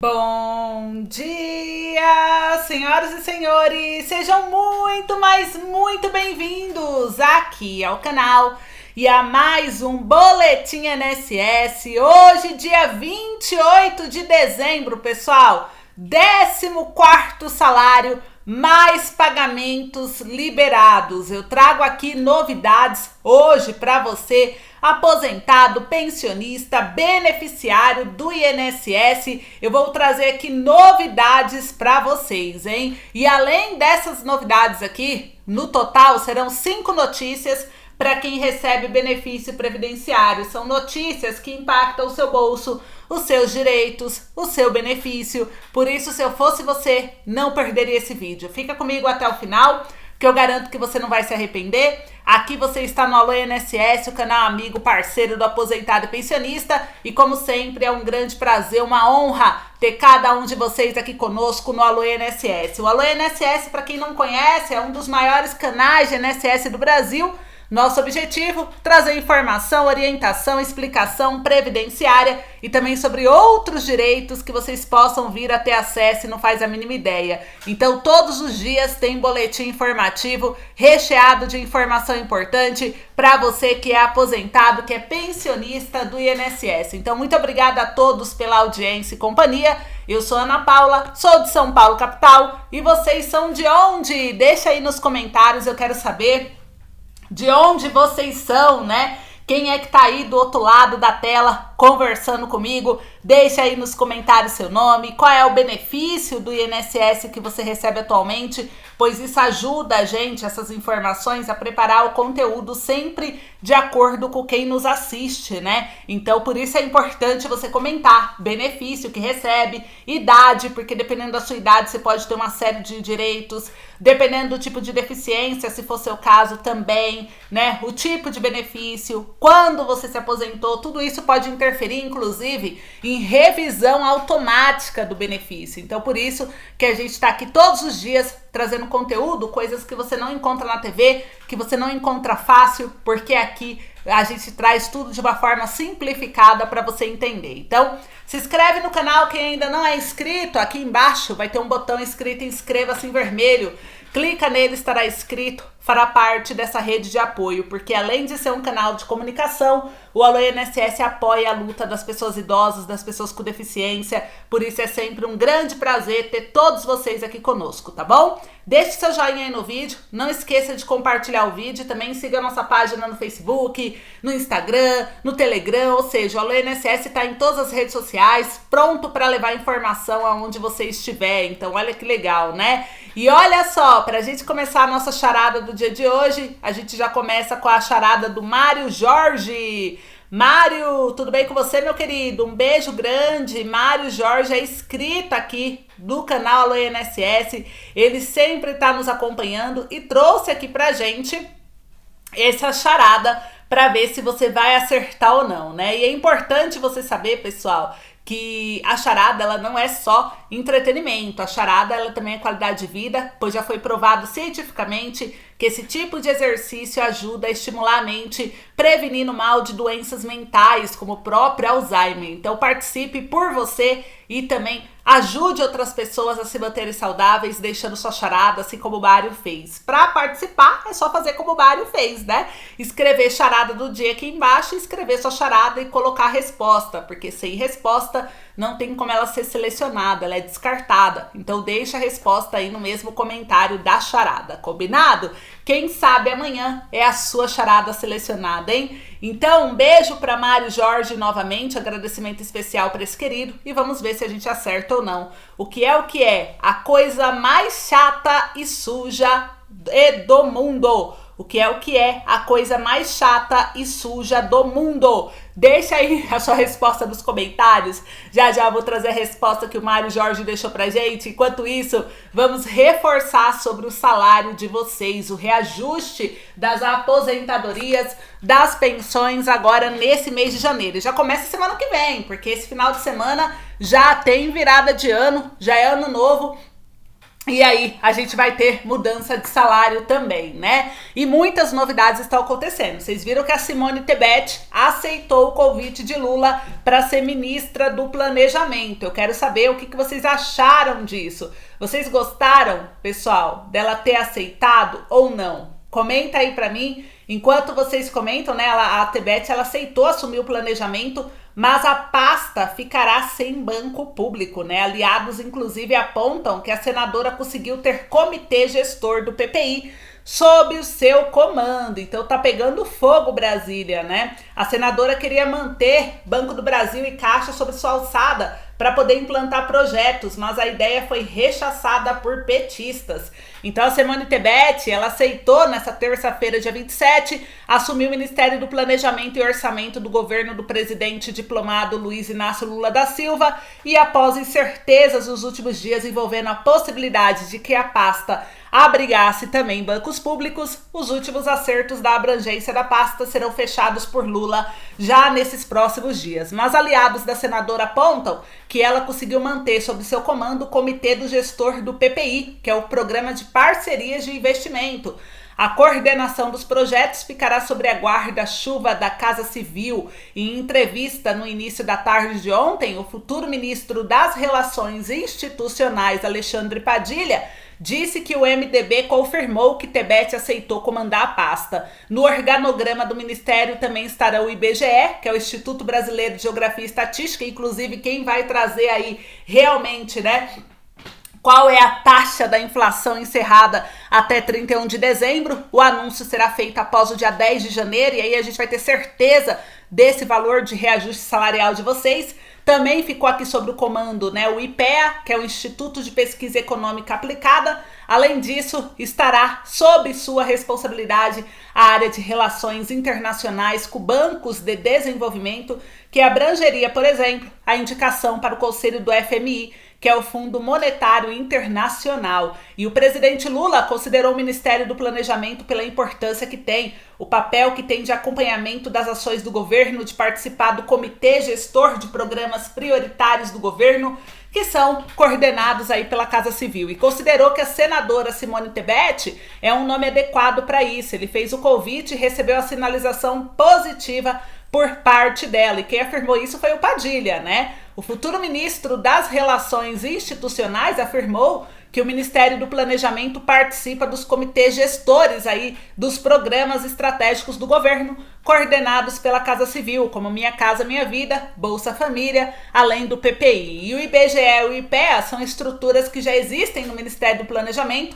Bom dia, senhoras e senhores! Sejam muito bem-vindos aqui ao canal e a mais um Boletim INSS. Hoje, dia 28 de dezembro, pessoal, 14º salário, mais pagamentos liberados. Eu trago aqui novidades hoje para você, aposentado, pensionista, beneficiário do INSS. Eu vou trazer aqui novidades para vocês, hein? E além dessas novidades aqui, no total serão 5 notícias para quem recebe benefício previdenciário. São notícias que impactam o seu bolso, os seus direitos, o seu benefício. Por isso, se eu fosse você, não perderia esse vídeo. Fica comigo até o final, que eu garanto que você não vai se arrepender. Aqui você está no Alô INSS, o canal amigo, parceiro do aposentado e pensionista. E como sempre, é um grande prazer, uma honra ter cada um de vocês aqui conosco no Alô INSS. O Alô INSS, para quem não conhece, é um dos maiores canais de INSS do Brasil. Nosso objetivo, trazer informação, orientação, explicação previdenciária e também sobre outros direitos que vocês possam vir a ter acesso e não faz a mínima ideia. Então, todos os dias tem boletim informativo recheado de informação importante para você que é aposentado, que é pensionista do INSS. Então, muito obrigada a todos pela audiência e companhia. Eu sou Ana Paula, sou de São Paulo, capital, e vocês são de onde? Deixa aí nos comentários, eu quero saber de onde vocês são, né? Quem é que tá aí do outro lado da tela conversando comigo? Deixa aí nos comentários seu nome, qual é o benefício do INSS que você recebe atualmente, pois isso ajuda a gente, essas informações, a preparar o conteúdo sempre de acordo com quem nos assiste, né? Então, por isso é importante você comentar benefício que recebe, idade, porque dependendo da sua idade você pode ter uma série de direitos, dependendo do tipo de deficiência, se for seu caso também, né? O tipo de benefício, quando você se aposentou, tudo isso pode interferir, inclusive, em revisão automática do benefício. Então, por isso que a gente está aqui todos os dias trazendo conteúdo, coisas que você não encontra na TV, que você não encontra fácil, porque aqui a gente traz tudo de uma forma simplificada para você entender. Então, se inscreve no canal, quem ainda não é inscrito, aqui embaixo vai ter um botão escrito inscreva-se em vermelho. Clica nele, estará inscrito, fará parte dessa rede de apoio, porque além de ser um canal de comunicação, o Alô INSS apoia a luta das pessoas idosas, das pessoas com deficiência, por isso é sempre um grande prazer ter todos vocês aqui conosco, tá bom? Deixe seu joinha aí no vídeo, não esqueça de compartilhar o vídeo, também siga a nossa página no Facebook, no Instagram, no Telegram, ou seja, o Alô INSS está em todas as redes sociais, pronto para levar informação aonde você estiver, então olha que legal, né? E olha só, para a gente começar a nossa charada do dia de hoje, a gente já começa com a charada do Mário Jorge. Mário, tudo bem com você, meu querido? Um beijo grande. Mário Jorge é inscrito aqui do canal Alô INSS. Ele sempre está nos acompanhando e trouxe aqui pra gente essa charada para ver se você vai acertar ou não, né? E é importante você saber, pessoal, que a charada ela não é só entretenimento, a charada ela também é qualidade de vida, pois já foi provado cientificamente que esse tipo de exercício ajuda a estimular a mente, prevenindo mal de doenças mentais, como o próprio Alzheimer. Então participe por você e também ajude outras pessoas a se manterem saudáveis, deixando sua charada, assim como o Mário fez. Para participar, é só fazer como o Mário fez, né? Escrever charada do dia aqui embaixo, escrever sua charada e colocar a resposta, porque sem resposta não tem como ela ser selecionada, ela é descartada. Então deixa a resposta aí no mesmo comentário da charada, combinado? Quem sabe amanhã é a sua charada selecionada, hein? Então um beijo para Mário Jorge novamente, agradecimento especial para esse querido e vamos ver se a gente acerta ou não. O que é a coisa mais chata e suja do mundo? O que é a coisa mais chata e suja do mundo? Deixa aí a sua resposta nos comentários. Já já vou trazer a resposta que o Mário Jorge deixou pra gente. Enquanto isso, vamos reforçar sobre o salário de vocês, o reajuste das aposentadorias, das pensões agora nesse mês de janeiro. Já começa semana que vem, porque esse final de semana já tem virada de ano, já é ano novo. E aí, a gente vai ter mudança de salário também, né? E muitas novidades estão acontecendo. Vocês viram que a Simone Tebet aceitou o convite de Lula para ser ministra do Planejamento. Eu quero saber o que vocês acharam disso. Vocês gostaram, pessoal, dela ter aceitado ou não? Comenta aí para mim. Enquanto vocês comentam, né? A Tebet, ela aceitou assumir o planejamento, mas a pasta ficará sem banco público, né? Aliados, inclusive, apontam que a senadora conseguiu ter comitê gestor do PPI sob o seu comando. Então tá pegando fogo Brasília, né? A senadora queria manter Banco do Brasil e Caixa sob sua alçada para poder implantar projetos, mas a ideia foi rechaçada por petistas. Então a Simone Tebet, ela aceitou nessa terça-feira, dia 27, assumir o Ministério do Planejamento e Orçamento do governo do presidente diplomado Luiz Inácio Lula da Silva, e após incertezas nos últimos dias envolvendo a possibilidade de que a pasta abrigasse também bancos públicos, os últimos acertos da abrangência da pasta serão fechados por Lula já nesses próximos dias. Mas aliados da senadora apontam que ela conseguiu manter sob seu comando o Comitê do Gestor do PPI, que é o Programa de Parcerias de Investimento. A coordenação dos projetos ficará sobre a guarda-chuva da Casa Civil. Em entrevista no início da tarde de ontem, o futuro ministro das Relações Institucionais, Alexandre Padilha, disse que o MDB confirmou que Tebet aceitou comandar a pasta. No organograma do ministério também estará o IBGE, que é o Instituto Brasileiro de Geografia e Estatística, inclusive quem vai trazer aí realmente, né, qual é a taxa da inflação encerrada até 31 de dezembro. O anúncio será feito após o dia 10 de janeiro e aí a gente vai ter certeza desse valor de reajuste salarial de vocês. Também ficou aqui sob o comando, né, o IPEA, que é o Instituto de Pesquisa Econômica Aplicada. Além disso, estará sob sua responsabilidade a área de relações internacionais com bancos de desenvolvimento, que abrangeria, por exemplo, a indicação para o Conselho do FMI, que é o Fundo Monetário Internacional. E o presidente Lula considerou o Ministério do Planejamento pela importância que tem, o papel que tem de acompanhamento das ações do governo, de participar do Comitê Gestor de Programas Prioritários do Governo, que são coordenados aí pela Casa Civil. E considerou que a senadora Simone Tebet é um nome adequado para isso. Ele fez o convite e recebeu a sinalização positiva por parte dela. E quem afirmou isso foi o Padilha, né? O futuro ministro das Relações Institucionais afirmou que o Ministério do Planejamento participa dos comitês gestores aí dos programas estratégicos do governo, coordenados pela Casa Civil, como Minha Casa Minha Vida, Bolsa Família, além do PPI. E o IBGE e o IPEA são estruturas que já existem no Ministério do Planejamento,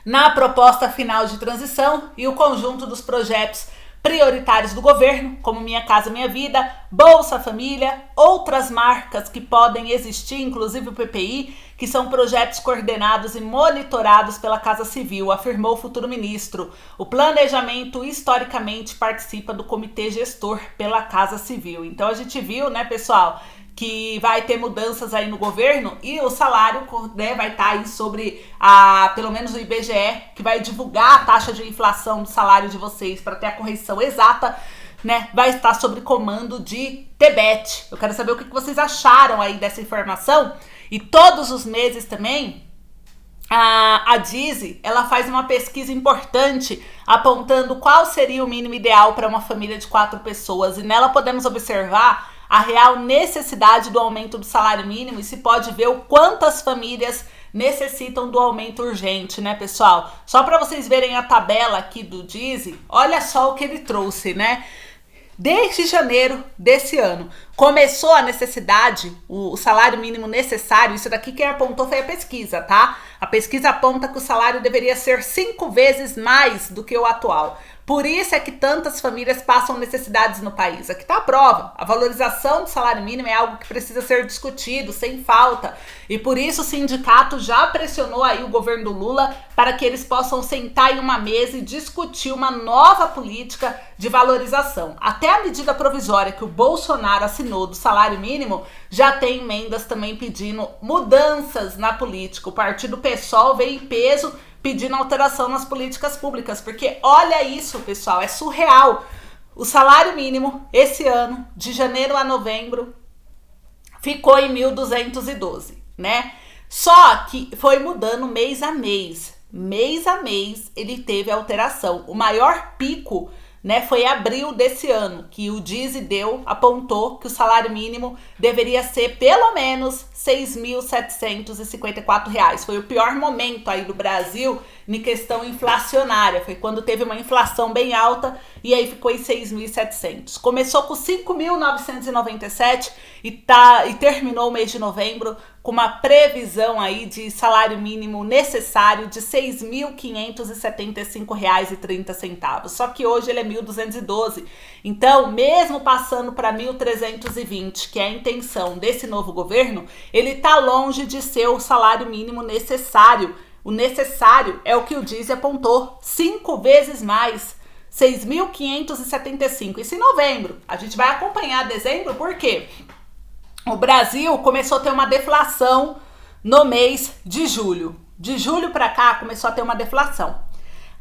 na proposta final de transição, e o conjunto dos projetos prioritários do governo, como Minha Casa Minha Vida, Bolsa Família, outras marcas que podem existir, inclusive o PPI, que são projetos coordenados e monitorados pela Casa Civil, afirmou o futuro ministro. O planejamento historicamente participa do comitê gestor pela Casa Civil. Então a gente viu, né, pessoal, que vai ter mudanças aí no governo e o salário, né, vai estar aí sobre pelo menos o IBGE, que vai divulgar a taxa de inflação do salário de vocês para ter a correção exata, né, vai estar sob comando de Tebet. Eu quero saber o que vocês acharam aí dessa informação. E todos os meses também a Dizzy, ela faz uma pesquisa importante apontando qual seria o mínimo ideal para uma família de 4 pessoas, e nela podemos observar a real necessidade do aumento do salário mínimo e se pode ver o quanto as famílias necessitam do aumento urgente, né, pessoal? Só para vocês verem a tabela aqui do Dizzy, olha só o que ele trouxe, né? Desde janeiro desse ano, começou a necessidade, o salário mínimo necessário, isso daqui quem apontou foi a pesquisa, tá? A pesquisa aponta que o salário deveria ser 5 vezes mais do que o atual. Por isso é que tantas famílias passam necessidades no país. Aqui está a prova. A valorização do salário mínimo é algo que precisa ser discutido, sem falta. E por isso o sindicato já pressionou aí o governo do Lula para que eles possam sentar em uma mesa e discutir uma nova política de valorização. Até a medida provisória que o Bolsonaro assinou do salário mínimo já tem emendas também pedindo mudanças na política. O partido PSOL veio em peso pedindo alteração nas políticas públicas, porque olha isso, pessoal, é surreal. O salário mínimo esse ano, de janeiro a novembro, ficou em 1.212, né? Só que foi mudando mês a mês. Mês a mês ele teve alteração. O maior pico, né, foi em abril desse ano, que o Dizideu apontou que o salário mínimo deveria ser pelo menos R$ 6.754. Foi o pior momento aí do Brasil em questão inflacionária. Foi quando teve uma inflação bem alta e aí ficou em 6.700. Começou com 5.997 e terminou o mês de novembro com uma previsão aí de salário mínimo necessário de R$ 6.575,30. Só que hoje ele é 1.212. Então, mesmo passando para 1.320, que é a intenção desse novo governo, ele está longe de ser o salário mínimo necessário. O necessário é o que o Diz apontou, 5 vezes mais, 6.575. Isso em novembro. A gente vai acompanhar dezembro, por quê? O Brasil começou a ter uma deflação no mês de julho. De julho para cá começou a ter uma deflação.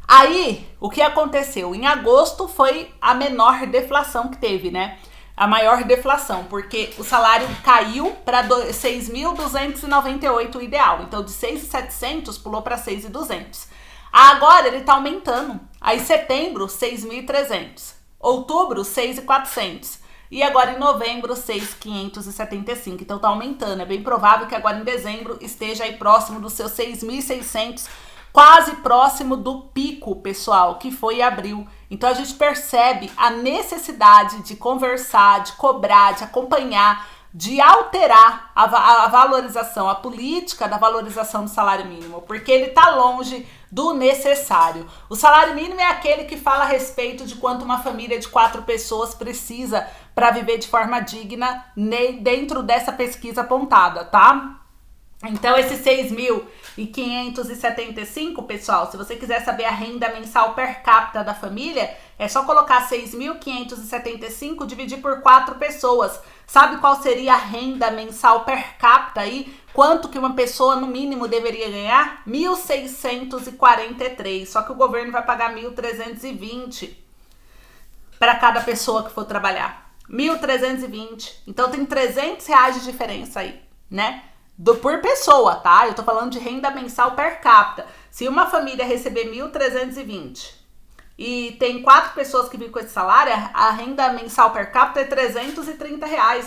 Aí, o que aconteceu? Em agosto foi a menor deflação que teve, né? A maior deflação, porque o salário caiu para 6.298 o ideal. Então, de 6.700 pulou para 6.200. Agora ele tá aumentando. Aí, setembro, 6.300. Outubro, 6.400. E agora em novembro, 6.575. Então tá aumentando. É bem provável que agora em dezembro esteja aí próximo dos seus 6.600, quase próximo do pico, pessoal, que foi em abril. Então a gente percebe a necessidade de conversar, de cobrar, de acompanhar, de alterar a valorização, a política da valorização do salário mínimo, porque ele está longe do necessário. O salário mínimo é aquele que fala a respeito de quanto uma família de 4 pessoas precisa para viver de forma digna dentro dessa pesquisa apontada, tá? Então, esse 6.575, pessoal, se você quiser saber a renda mensal per capita da família, é só colocar 6.575 dividir por 4 pessoas. Sabe qual seria a renda mensal per capita aí? Quanto que uma pessoa, no mínimo, deveria ganhar? 1.643. Só que o governo vai pagar 1.320 para cada pessoa que for trabalhar. 1.320. Então, tem R$300 de diferença aí, né? Por pessoa, tá? Eu tô falando de renda mensal per capita. Se uma família receber 1.320 e tem 4 pessoas que vivem com esse salário, a renda mensal per capita é R$330.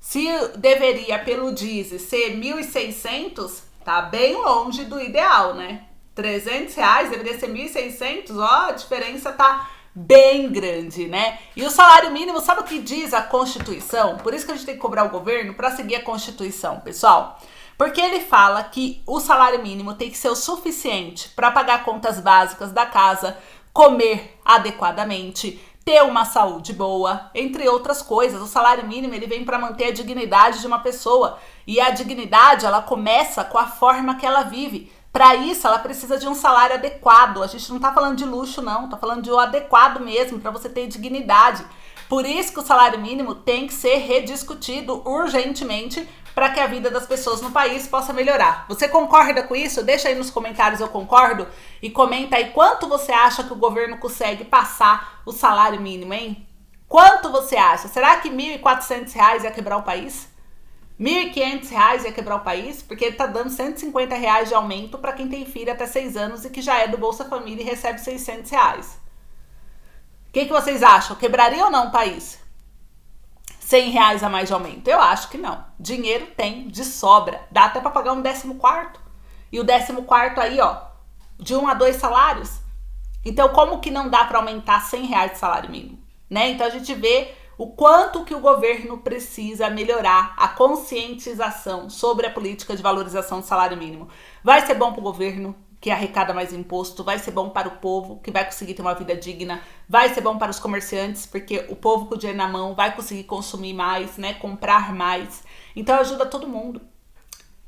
Se deveria, pelo Diz, ser 1.600, tá bem longe do ideal, né? R$300 deveria ser 1.600, ó, a diferença tá bem grande, né? E o salário mínimo, sabe o que diz a Constituição? Por isso que a gente tem que cobrar o governo para seguir a Constituição, pessoal. Porque ele fala que o salário mínimo tem que ser o suficiente para pagar contas básicas da casa, comer adequadamente, ter uma saúde boa, entre outras coisas. O salário mínimo ele vem para manter a dignidade de uma pessoa. E a dignidade, ela começa com a forma que ela vive. Para isso, ela precisa de um salário adequado. A gente não tá falando de luxo, não. Tá falando de um adequado mesmo, para você ter dignidade. Por isso que o salário mínimo tem que ser rediscutido urgentemente para que a vida das pessoas no país possa melhorar. Você concorda com isso? Deixa aí nos comentários eu concordo e comenta aí quanto você acha que o governo consegue passar o salário mínimo, hein? Quanto você acha? Será que R$1.400 ia quebrar o país? R$1.500 ia quebrar o país? Porque ele tá dando R$150 de aumento para quem tem filho até 6 anos e que já é do Bolsa Família e recebe R$600. O que vocês acham? Quebraria ou não o país? R$100 a mais de aumento? Eu acho que não. Dinheiro tem de sobra. Dá até para pagar um 14º. E o 14º aí, ó, de 1 a 2 salários. Então, como que não dá para aumentar R$100 de salário mínimo? Né? Então, a gente vê o quanto que o governo precisa melhorar a conscientização sobre a política de valorização do salário mínimo. Vai ser bom para o governo, que arrecada mais imposto, vai ser bom para o povo, que vai conseguir ter uma vida digna, vai ser bom para os comerciantes, porque o povo com o dinheiro na mão vai conseguir consumir mais, né, comprar mais. Então ajuda todo mundo.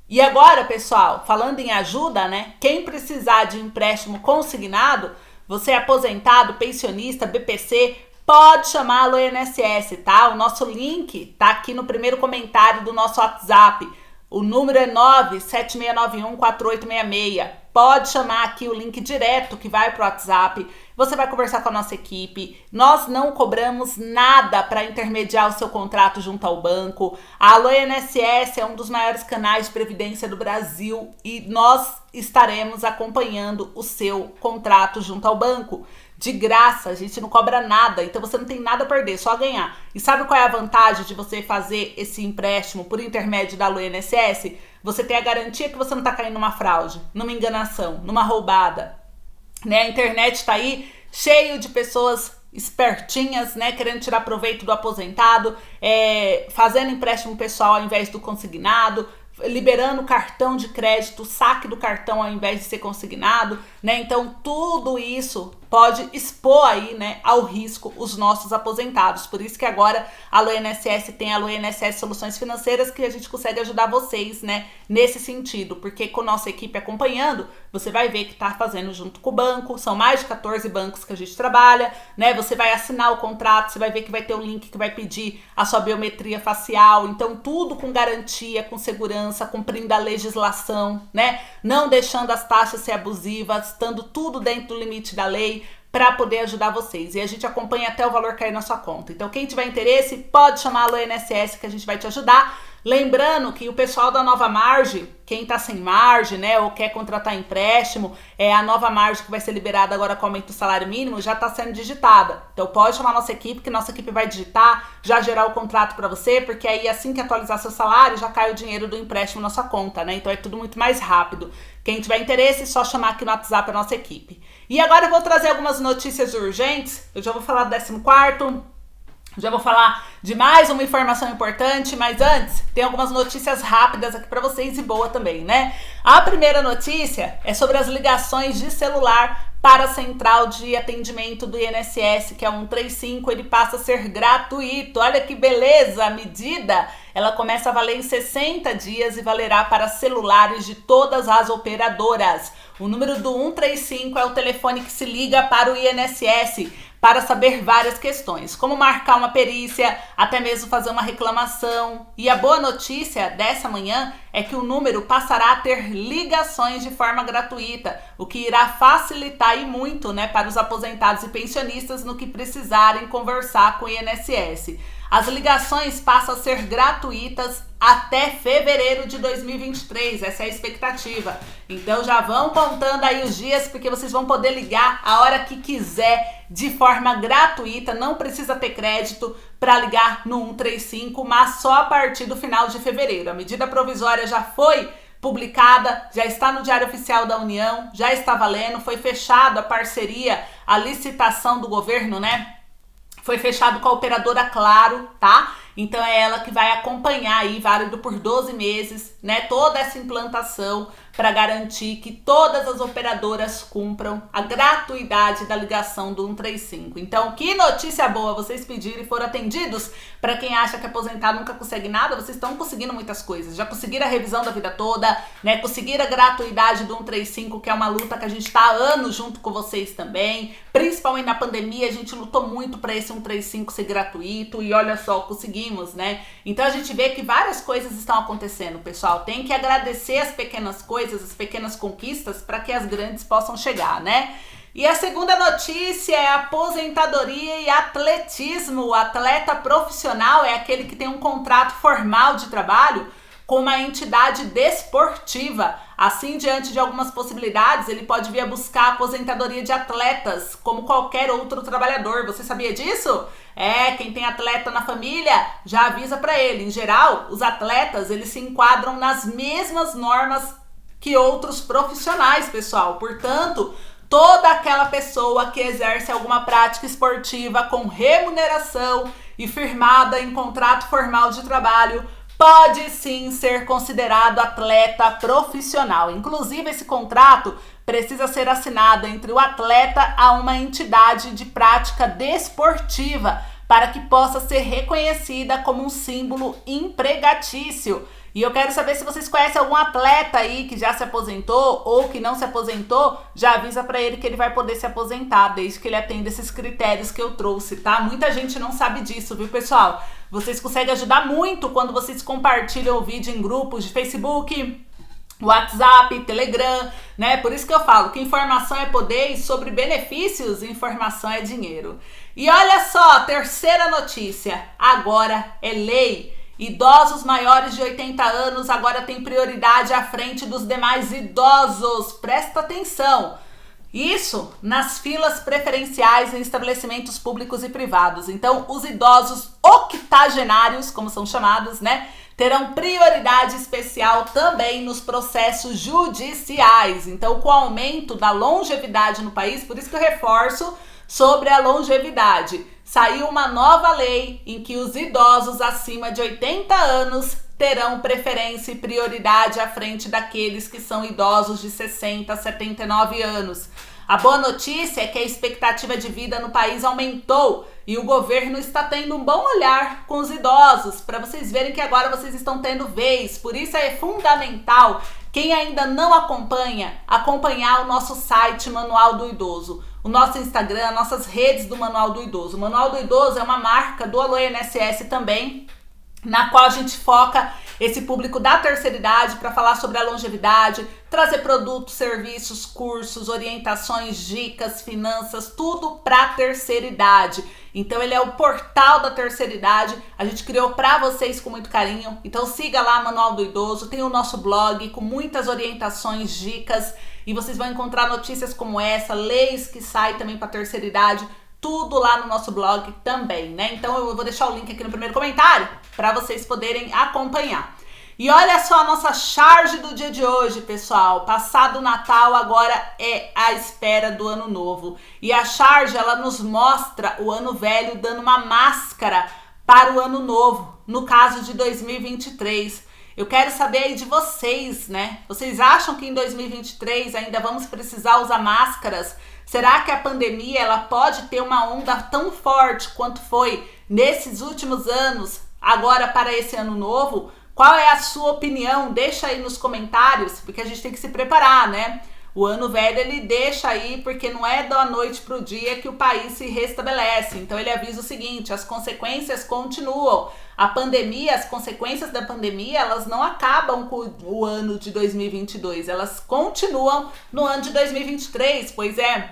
E agora, pessoal, falando em ajuda, né, quem precisar de empréstimo consignado, você é aposentado, pensionista, BPC, pode chamar o INSS, tá? O nosso link tá aqui no primeiro comentário do nosso WhatsApp. O número é 976914866. pode chamar aqui o link direto que vai para o WhatsApp. Você vai conversar com a nossa equipe. Nós não cobramos nada para intermediar o seu contrato junto ao banco. A Alô INSS é um dos maiores canais de previdência do Brasil e nós estaremos acompanhando o seu contrato junto ao banco. De graça, a gente não cobra nada, então você não tem nada a perder, só ganhar. E sabe qual é a vantagem de você fazer esse empréstimo por intermédio da Alô INSS? Você tem a garantia que você não está caindo numa fraude, numa enganação, numa roubada. Né? A internet tá aí cheio de pessoas espertinhas, né, querendo tirar proveito do aposentado, fazendo empréstimo pessoal ao invés do consignado, liberando cartão de crédito, saque do cartão ao invés de ser consignado, né? Então tudo isso pode expor aí, né, ao risco os nossos aposentados. Por isso que agora a Alô INSS tem a Alô INSS Soluções Financeiras, que a gente consegue ajudar vocês, né, nesse sentido, porque com nossa equipe acompanhando, você vai ver que tá fazendo junto com o banco, são mais de 14 bancos que a gente trabalha, né? Você vai assinar o contrato, você vai ver que vai ter um link que vai pedir a sua biometria facial, então tudo com garantia, com segurança, cumprindo a legislação, né? Não deixando as taxas ser abusivas, estando tudo dentro do limite da lei, para poder ajudar vocês. E a gente acompanha até o valor cair na sua conta. Então, quem tiver interesse, pode chamar a Alô INSS que a gente vai te ajudar. Lembrando que o pessoal da Nova Margem, quem tá sem margem, né, ou quer contratar empréstimo, a nova margem que vai ser liberada agora com o aumento do salário mínimo, já tá sendo digitada. Então pode chamar a nossa equipe, que nossa equipe vai digitar, já gerar o contrato para você, porque aí assim que atualizar seu salário, já cai o dinheiro do empréstimo na sua conta, né? Então é tudo muito mais rápido. Quem tiver interesse, é só chamar aqui no WhatsApp a nossa equipe. E agora eu vou trazer algumas notícias urgentes. Eu já vou falar do 14º, já vou falar de mais uma informação importante, mas antes tem algumas notícias rápidas aqui para vocês e boa também, né? A primeira notícia é sobre as ligações de celular para a central de atendimento do INSS, que é o 135, ele passa a ser gratuito. Olha que beleza, a medida, ela começa a valer em 60 dias e valerá para celulares de todas as operadoras. O número do 135 é o telefone que se liga para o INSS para saber várias questões, como marcar uma perícia, até mesmo fazer uma reclamação. E a boa notícia dessa manhã é que o número passará a ter ligações de forma gratuita, o que irá facilitar e muito, né, para os aposentados e pensionistas no que precisarem conversar com o INSS. As ligações passam a ser gratuitas até fevereiro de 2023, essa é a expectativa. Então já vão contando aí os dias, porque vocês vão poder ligar a hora que quiser, de forma gratuita, não precisa ter crédito para ligar no 135, mas só a partir do final de fevereiro. A medida provisória já foi publicada, já está no Diário Oficial da União, já está valendo, foi fechada a parceria, a licitação do governo, né? Foi fechado com a operadora Claro, tá? Então é ela que vai acompanhar aí, válido por 12 meses, né, toda essa implantação para garantir que todas as operadoras cumpram a gratuidade da ligação do 135. Então, que notícia boa, vocês pediram e foram atendidos. Para quem acha que aposentado nunca consegue nada, vocês estão conseguindo muitas coisas. Já conseguiram a revisão da vida toda, né? Conseguiram a gratuidade do 135, que é uma luta que a gente está há anos junto com vocês também. Principalmente na pandemia, a gente lutou muito para esse 135 ser gratuito e olha só, conseguimos, né? Então a gente vê que várias coisas estão acontecendo, pessoal. Tem que agradecer as pequenas coisas, as pequenas conquistas, para que as grandes possam chegar, né? E a segunda notícia é aposentadoria e atletismo. O atleta profissional é aquele que tem um contrato formal de trabalho com uma entidade desportiva. Assim, diante de algumas possibilidades, ele pode vir a buscar a aposentadoria de atletas, como qualquer outro trabalhador. Você sabia disso? Quem tem atleta na família já avisa para ele. Em geral, os atletas, eles se enquadram nas mesmas normas que outros profissionais, pessoal. Portanto, toda aquela pessoa que exerce alguma prática esportiva com remuneração e firmada em contrato formal de trabalho pode sim ser considerado atleta profissional. Inclusive, esse contrato precisa ser assinado entre o atleta a uma entidade de prática desportiva para que possa ser reconhecida como um símbolo empregatício. E eu quero saber se vocês conhecem algum atleta aí que já se aposentou ou que não se aposentou, já avisa para ele que ele vai poder se aposentar, desde que ele atenda esses critérios que eu trouxe, tá? Muita gente não sabe disso, viu, pessoal? Vocês conseguem ajudar muito quando vocês compartilham o vídeo em grupos de Facebook, WhatsApp, Telegram, né? Por isso que eu falo que informação é poder e sobre benefícios, informação é dinheiro. E olha só, terceira notícia, agora é lei. Idosos maiores de 80 anos agora têm prioridade à frente dos demais idosos. Presta atenção. Isso nas filas preferenciais em estabelecimentos públicos e privados. Então, os idosos octogenários, como são chamados, né, terão prioridade especial também nos processos judiciais. Então, com o aumento da longevidade no país, por isso que eu reforço sobre a longevidade, saiu uma nova lei em que os idosos acima de 80 anos terão preferência e prioridade à frente daqueles que são idosos de 60 a 79 anos. A boa notícia é que a expectativa de vida no país aumentou e o governo está tendo um bom olhar com os idosos, para vocês verem que agora vocês estão tendo vez. Por isso é fundamental, quem ainda não acompanha, acompanhar o nosso site Manual do Idoso, o nosso Instagram, nossas redes do Manual do Idoso. O Manual do Idoso é uma marca do Alô INSS também, na qual a gente foca esse público da terceira idade para falar sobre a longevidade, trazer produtos, serviços, cursos, orientações, dicas, finanças, tudo para a terceira idade. Então ele é o portal da terceira idade, a gente criou para vocês com muito carinho. Então siga lá Manual do Idoso, tem o nosso blog com muitas orientações, dicas, e vocês vão encontrar notícias como essa, leis que saem também para a terceira idade, tudo lá no nosso blog também, né? Então eu vou deixar o link aqui no primeiro comentário para vocês poderem acompanhar. E olha só a nossa charge do dia de hoje, pessoal. Passado o Natal, agora é a espera do Ano Novo. E a charge, ela nos mostra o Ano Velho dando uma máscara para o Ano Novo, no caso de 2023. Eu quero saber aí de vocês, né? Vocês acham que em 2023 ainda vamos precisar usar máscaras? Será que a pandemia ela pode ter uma onda tão forte quanto foi nesses últimos anos, agora para esse ano novo? Qual é a sua opinião? Deixa aí nos comentários, porque a gente tem que se preparar, né? O ano velho ele deixa aí, porque não é da noite para o dia que o país se restabelece. Então ele avisa o seguinte, as consequências continuam. A pandemia, as consequências da pandemia, elas não acabam com o ano de 2022, elas continuam no ano de 2023, pois é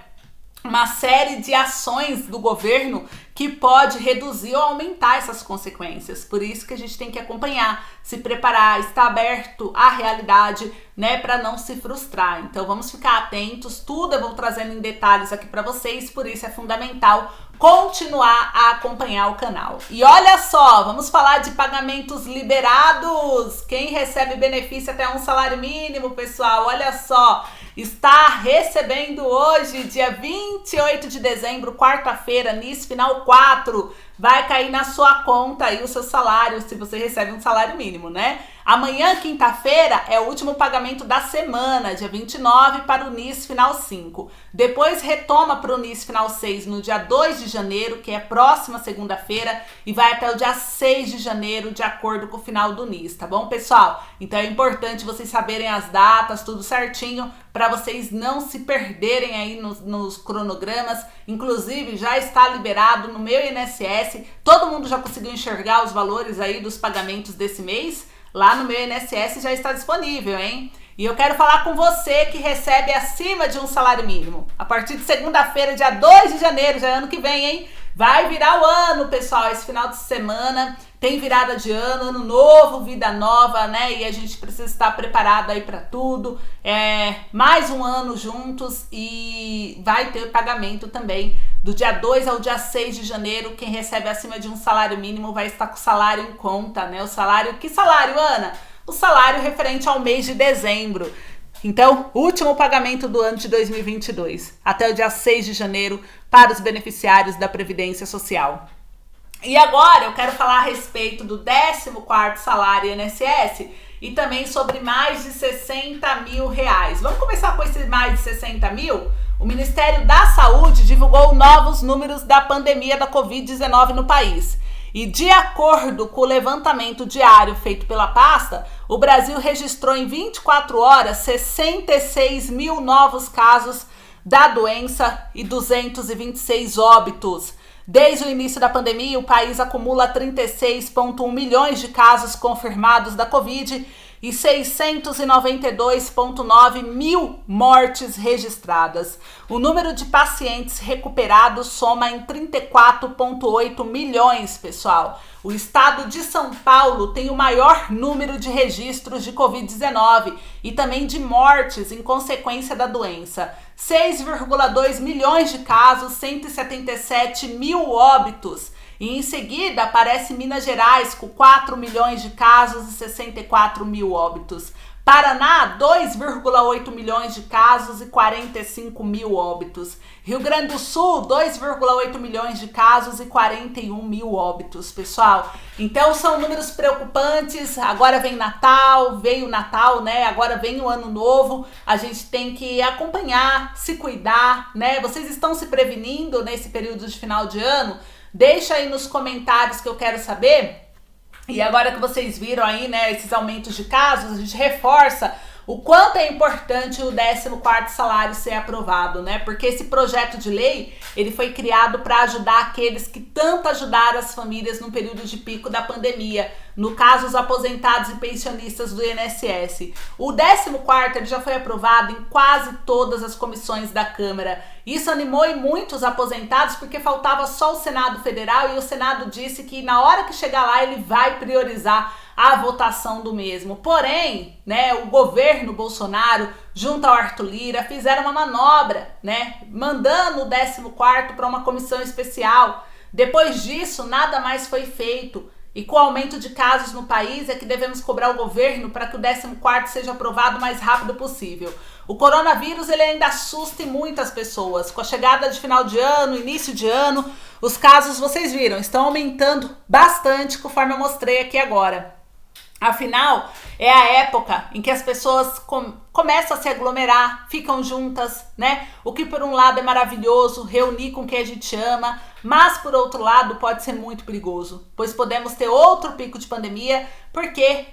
uma série de ações do governo que pode reduzir ou aumentar essas consequências. Por isso que a gente tem que acompanhar, se preparar, estar aberto à realidade, né, para não se frustrar. Então vamos ficar atentos, tudo eu vou trazendo em detalhes aqui para vocês, por isso é fundamental continuar a acompanhar o canal. E olha só, vamos falar de pagamentos liberados. Quem recebe benefício até um salário mínimo, pessoal, olha só, está recebendo hoje, dia 28 de dezembro, quarta-feira, NIS Final 4, vai cair na sua conta aí o seu salário, se você recebe um salário mínimo, né? Amanhã, quinta-feira, é o último pagamento da semana, dia 29 para o NIS Final 5. Depois retoma para o NIS Final 6 no dia 2 de janeiro, que é próxima segunda-feira, e vai até o dia 6 de janeiro, de acordo com o final do NIS, tá bom, pessoal? Então é importante vocês saberem as datas, tudo certinho, para vocês não se perderem aí nos cronogramas. Inclusive, já está liberado no meu INSS, todo mundo já conseguiu enxergar os valores aí dos pagamentos desse mês? Lá no meu INSS já está disponível, hein? E eu quero falar com você que recebe acima de um salário mínimo. A partir de segunda-feira, dia 2 de janeiro, já é ano que vem, hein? Vai virar o ano, pessoal, esse final de semana. Tem virada de ano novo, vida nova, né? E a gente precisa estar preparado aí para tudo. Mais um ano juntos e vai ter pagamento também do dia 2 ao dia 6 de janeiro. Quem recebe acima de um salário mínimo vai estar com o salário em conta, né? O salário, que salário, Ana? O salário referente ao mês de dezembro. Então, último pagamento do ano de 2022, até o dia 6 de janeiro, para os beneficiários da Previdência Social. E agora eu quero falar a respeito do 14º salário INSS e também sobre mais de 60 mil reais. Vamos começar com esse mais de 60 mil? O Ministério da Saúde divulgou novos números da pandemia da Covid-19 no país. E de acordo com o levantamento diário feito pela pasta, o Brasil registrou em 24 horas 66 mil novos casos da doença e 226 óbitos. Desde o início da pandemia, o país acumula 36,1 milhões de casos confirmados da Covid e 692,9 mil mortes registradas. O número de pacientes recuperados soma em 34,8 milhões, pessoal. O estado de São Paulo tem o maior número de registros de Covid-19 e também de mortes em consequência da doença. 6,2 milhões de casos, 177 mil óbitos. E em seguida aparece Minas Gerais com 4 milhões de casos e 64 mil óbitos. Paraná, 2,8 milhões de casos e 45 mil óbitos. Rio Grande do Sul, 2,8 milhões de casos e 41 mil óbitos, pessoal. Então são números preocupantes. Agora vem Natal, veio o Natal, né? Agora vem o Ano Novo. A gente tem que acompanhar, se cuidar, né? Vocês estão se prevenindo nesse período de final de ano? Deixa aí nos comentários que eu quero saber. E agora que vocês viram aí, né, esses aumentos de casos, a gente reforça o quanto é importante o 14º salário ser aprovado, né? Porque esse projeto de lei, ele foi criado para ajudar aqueles que tanto ajudaram as famílias no período de pico da pandemia. No caso, os aposentados e pensionistas do INSS. O 14º ele já foi aprovado em quase todas as comissões da Câmara. Isso animou e muitos aposentados porque faltava só o Senado Federal e o Senado disse que na hora que chegar lá ele vai priorizar a votação do mesmo. Porém, né, o governo Bolsonaro, junto ao Arthur Lira, fizeram uma manobra, né, mandando o 14º para uma comissão especial. Depois disso, nada mais foi feito. E com o aumento de casos no país, é que devemos cobrar o governo para que o 14º seja aprovado o mais rápido possível. O coronavírus ele ainda assusta muitas pessoas. Com a chegada de final de ano, início de ano, os casos, vocês viram, estão aumentando bastante, conforme eu mostrei aqui agora. Afinal, é a época em que as pessoas começam a se aglomerar, ficam juntas, né? O que por um lado é maravilhoso, reunir com quem a gente ama, mas por outro lado pode ser muito perigoso, pois podemos ter outro pico de pandemia, porque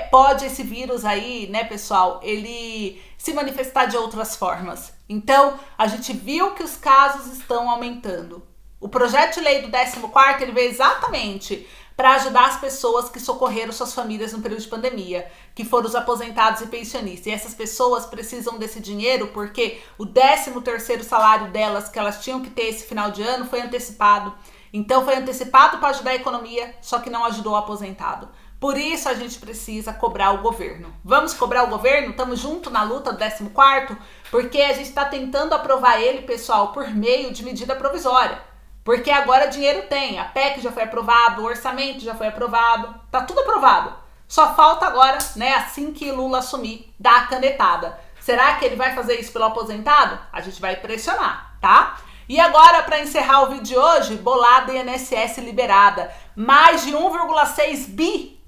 pode esse vírus aí, né, pessoal, ele se manifestar de outras formas. Então, a gente viu que os casos estão aumentando. O projeto de lei do 14º, ele veio exatamente para ajudar as pessoas que socorreram suas famílias no período de pandemia, que foram os aposentados e pensionistas. E essas pessoas precisam desse dinheiro porque o 13º salário delas, que elas tinham que ter esse final de ano, foi antecipado. Então foi antecipado para ajudar a economia, só que não ajudou o aposentado. Por isso a gente precisa cobrar o governo. Vamos cobrar o governo? Estamos juntos na luta do 14º, porque a gente está tentando aprovar ele, pessoal, por meio de medida provisória. Porque agora dinheiro tem, a PEC já foi aprovado, o orçamento já foi aprovado, tá tudo aprovado. Só falta agora, né, assim que Lula assumir, dar a canetada. Será que ele vai fazer isso pelo aposentado? A gente vai pressionar, tá? E agora, para encerrar o vídeo de hoje, bolada INSS liberada. Mais de 1,6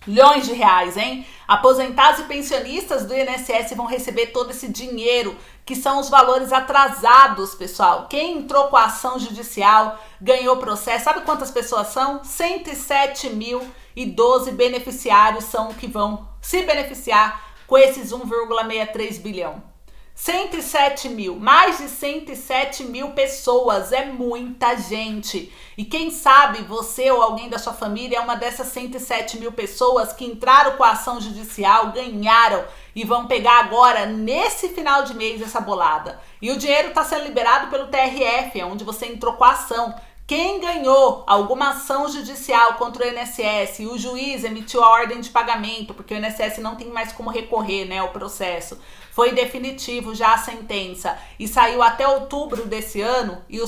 bilhões de reais, hein? Aposentados e pensionistas do INSS vão receber todo esse dinheiro, que são os valores atrasados, pessoal. Quem entrou com a ação judicial, ganhou processo, sabe quantas pessoas são? 107.012 beneficiários são que vão se beneficiar com esses 1,63 bilhão. 107 mil, mais de 107 mil pessoas, é muita gente. E quem sabe você ou alguém da sua família é uma dessas 107 mil pessoas que entraram com a ação judicial, ganharam e vão pegar agora, nesse final de mês, essa bolada. E o dinheiro está sendo liberado pelo TRF, é onde você entrou com a ação. Quem ganhou alguma ação judicial contra o INSS e o juiz emitiu a ordem de pagamento, porque o INSS não tem mais como recorrer, né, ao processo, foi definitivo já a sentença e saiu até outubro desse ano e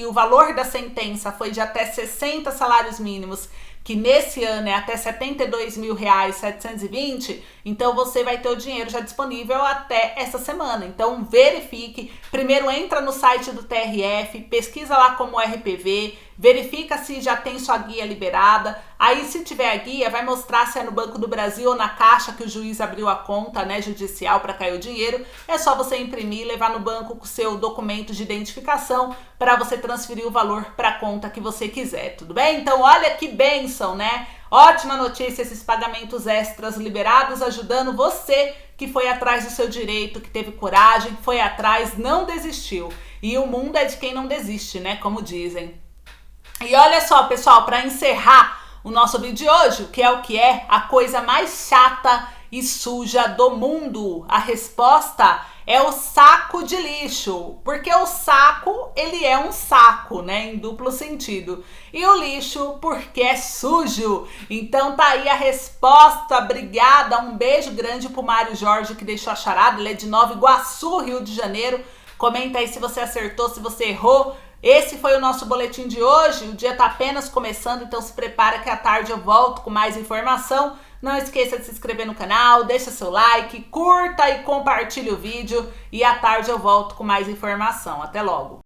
o valor da sentença foi de até 60 salários mínimos, que nesse ano é até R$ 72.720, então você vai ter o dinheiro já disponível até essa semana. Então verifique, primeiro entra no site do TRF, pesquisa lá como RPV, verifica se já tem sua guia liberada, aí se tiver a guia vai mostrar se é no Banco do Brasil ou na Caixa que o juiz abriu a conta, né, judicial para cair o dinheiro, é só você imprimir e levar no banco com o seu documento de identificação para você transferir o valor para a conta que você quiser, tudo bem? Então olha que bênção, né? Ótima notícia esses pagamentos extras liberados, ajudando você que foi atrás do seu direito, que teve coragem, foi atrás, não desistiu. E o mundo é de quem não desiste, né? Como dizem. E olha só, pessoal, para encerrar o nosso vídeo de hoje, o que é a coisa mais chata e suja do mundo? A resposta é o saco de lixo, porque o saco, ele é um saco, né, em duplo sentido. E o lixo, porque é sujo. Então tá aí a resposta, obrigada, um beijo grande pro Mário Jorge que deixou a charada, ele é de Nova Iguaçu, Rio de Janeiro. Comenta aí se você acertou, se você errou. Esse foi o nosso boletim de hoje, o dia tá apenas começando, então se prepara que à tarde eu volto com mais informação. Não esqueça de se inscrever no canal, deixa seu like, curta e compartilhe o vídeo. E à tarde eu volto com mais informação. Até logo!